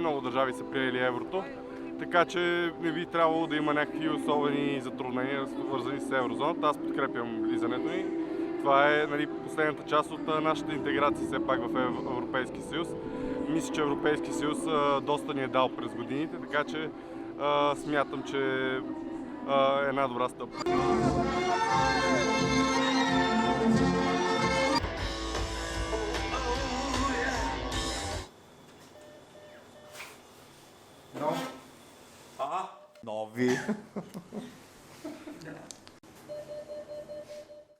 много държави са приели еврото, така че не би трябвало да има някакви особени затруднения, свързани с еврозоната. Аз подкрепям влизането ни. Това е, нали, последната част от нашата интеграция все пак в Европейския съюз. Мисля, че Европейския съюз доста ни е дал през годините, така че смятам, че е една добра стъпка. Нови.